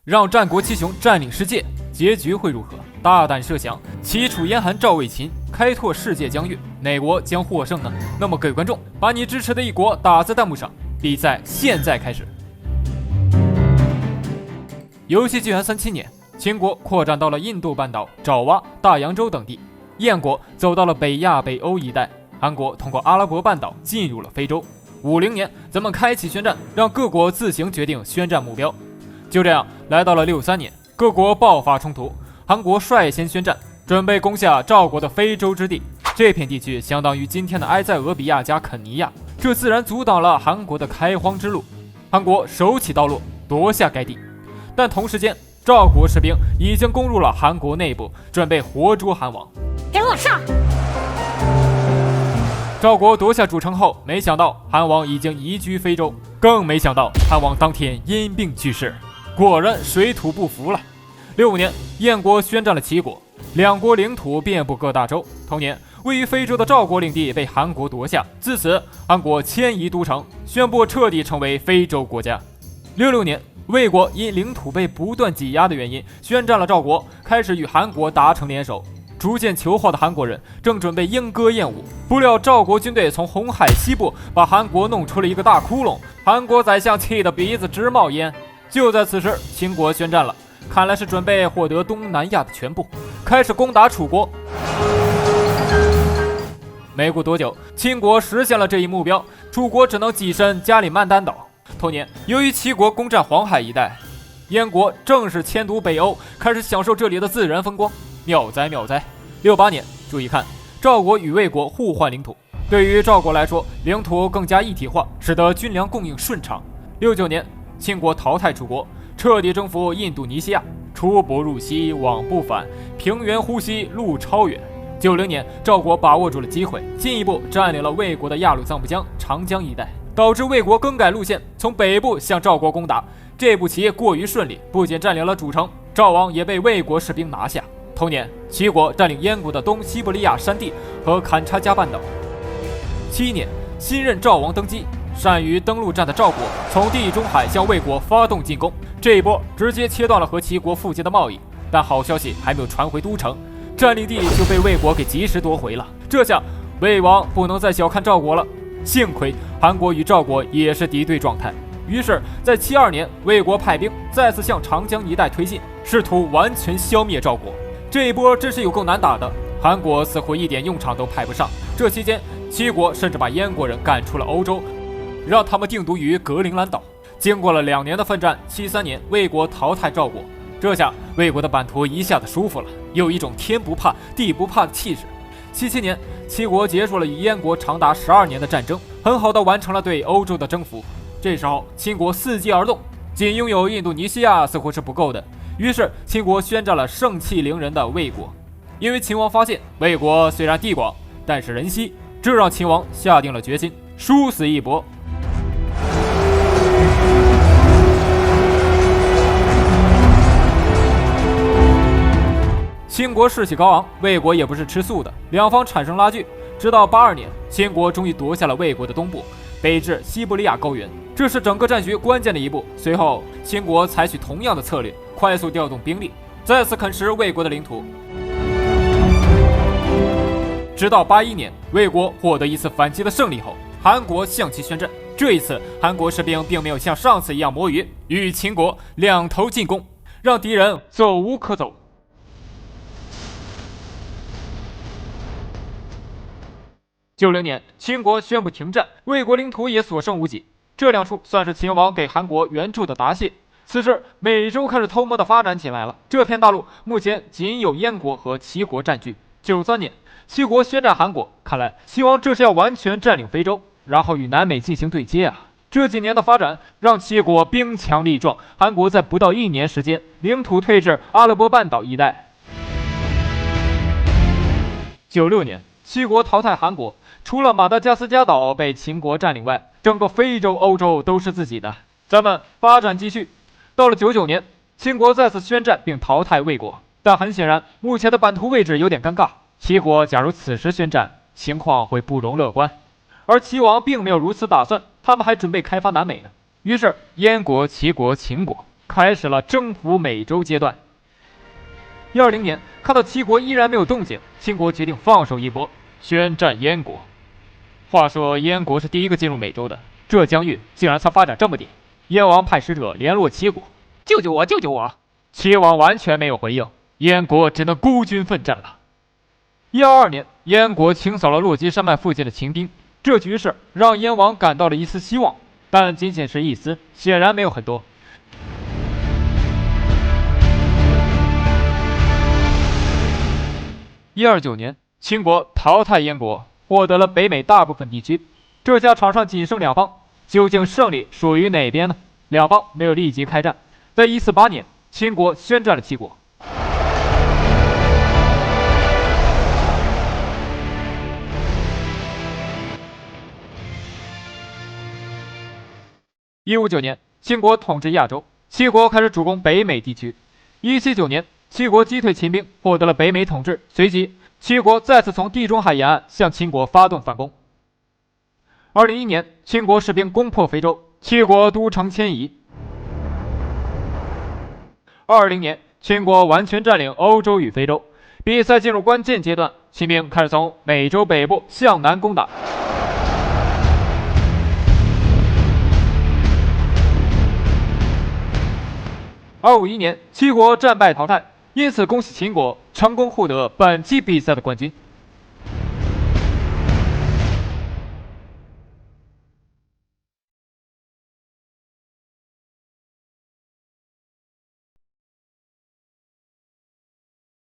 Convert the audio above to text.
让战国七雄占领世界，结局会如何？大胆设想，齐楚燕韩赵魏秦开拓世界疆域，哪国将获胜呢？那么各位观众，把你支持的一国打在弹幕上，比赛现在开始。游戏纪元37年，秦国扩展到了印度半岛、爪哇、大洋洲等地，燕国走到了北亚、北欧一带，韩国通过阿拉伯半岛进入了非洲。50年，咱们开启宣战，让各国自行决定宣战目标。就这样，来到了63年，各国爆发冲突，韩国率先宣战，准备攻下赵国的非洲之地。这片地区相当于今天的埃塞俄比亚加肯尼亚，这自然阻挡了韩国的开荒之路。韩国手起刀落，夺下该地。但同时间，赵国士兵已经攻入了韩国内部，准备活捉韩王。给我上！赵国夺下主城后，没想到韩王已经移居非洲，更没想到韩王当天因病去世。果然水土不服了。65年，燕国宣战了齐国，两国领土遍布各大洲。同年，位于非洲的赵国领地被韩国夺下，自此韩国迁移都城，宣布彻底成为非洲国家。66年，魏国因领土被不断挤压的原因，宣战了赵国，开始与韩国达成联手。逐渐求化的韩国人正准备莺歌燕舞，不料赵国军队从红海西部把韩国弄出了一个大窟窿，韩国宰相气得鼻子直冒烟。就在此时，秦国宣战了，看来是准备获得东南亚的全部，开始攻打楚国。没过多久，秦国实现了这一目标，楚国只能跻身加里曼丹岛。同年，由于齐国攻占黄海一带，燕国正式迁都北欧，开始享受这里的自然风光。妙哉妙哉！68年，注意看，赵国与魏国互换领土，对于赵国来说，领土更加一体化，使得军粮供应顺畅。69年，秦国淘汰楚国，彻底征服印度尼西亚，出不入西，往不返，平原呼吸，路超远。90年，赵国把握住了机会，进一步占领了魏国的亚鲁藏布江、长江一带，导致魏国更改路线，从北部向赵国攻打。这步棋过于顺利，不仅占领了主城，赵王也被魏国士兵拿下。同年，齐国占领燕国的东西伯利亚山地和坎察加半岛。7年，新任赵王登基，善于登陆战的赵国从地中海向魏国发动进攻，这一波直接切断了和齐国附近的贸易。但好消息还没有传回都城，占领地就被魏国给及时夺回了。这下魏王不能再小看赵国了。幸亏韩国与赵国也是敌对状态，于是，在72年，魏国派兵再次向长江一带推进，试图完全消灭赵国。这一波真是有够难打的，韩国似乎一点用场都派不上。这期间，齐国甚至把燕国人赶出了欧洲，让他们定都于格陵兰岛。经过了2年的奋战，73年，魏国淘汰赵国，这下魏国的版图一下子舒服了，有一种天不怕地不怕的气势。77年，齐国结束了与燕国长达12年的战争，很好的完成了对欧洲的征服。这时候，秦国伺机而动，仅拥有印度尼西亚似乎是不够的，于是秦国宣战了盛气凌人的魏国。因为秦王发现魏国虽然地广，但是人稀，这让秦王下定了决心，殊死一搏。秦国士气高昂，魏国也不是吃素的，两方产生拉锯。直到82年，秦国终于夺下了魏国的东部，北至西伯利亚高原，这是整个战局关键的一步。随后，秦国采取同样的策略，快速调动兵力，再次啃食魏国的领土。直到81年，魏国获得一次反击的胜利后，韩国向其宣战。这一次，韩国士兵并没有像上次一样摸鱼，与秦国两头进攻，让敌人走无可走。90年，秦国宣布停战，魏国领土也所剩无几。这两处算是秦王给韩国援助的答谢。此时，美洲开始偷摸的发展起来了。这片大陆目前仅有燕国和齐国占据。93年，齐国宣战韩国，看来齐王这是要完全占领非洲，然后与南美进行对接啊。这几年的发展让齐国兵强力壮，韩国在不到1年时间，领土退至阿拉伯半岛一带。96年，齐国淘汰韩国，除了马达加斯加岛被秦国占领外，整个非洲、欧洲都是自己的。咱们发展继续，到了99年，秦国再次宣战并淘汰魏国，但很显然，目前的版图位置有点尴尬。齐国假如此时宣战，情况会不容乐观。而齐王并没有如此打算，他们还准备开发南美呢。于是，燕国、齐国、秦国开始了征服美洲阶段。120年，看到齐国依然没有动静，秦国决定放手一搏，宣战燕国。话说燕国是第一个进入美洲的，这疆域竟然才发展这么点。燕王派使者联络齐国，救救我，救救我！齐王完全没有回应，燕国只能孤军奋战了。122年，燕国清扫了落基山脉附近的秦兵，这局势让燕王感到了一丝希望，但仅仅是一丝，显然没有很多。129年，秦国淘汰燕国，获得了北美大部分地区。这下场上仅剩两方，究竟胜利属于哪边呢？两方没有立即开战。在148年，秦国宣战了齐国。159年，秦国统治亚洲，齐国开始主攻北美地区。179年，齐国击退秦兵，获得了北美统治。随即，齐国再次从地中海沿岸向秦国发动反攻。201年，秦国士兵攻破非洲，齐国都城迁移。220年，秦国完全占领欧洲与非洲。比赛进入关键阶段，秦兵开始从美洲北部向南攻打。251年，齐国战败淘汰，因此恭喜秦国成功获得本期比赛的冠军。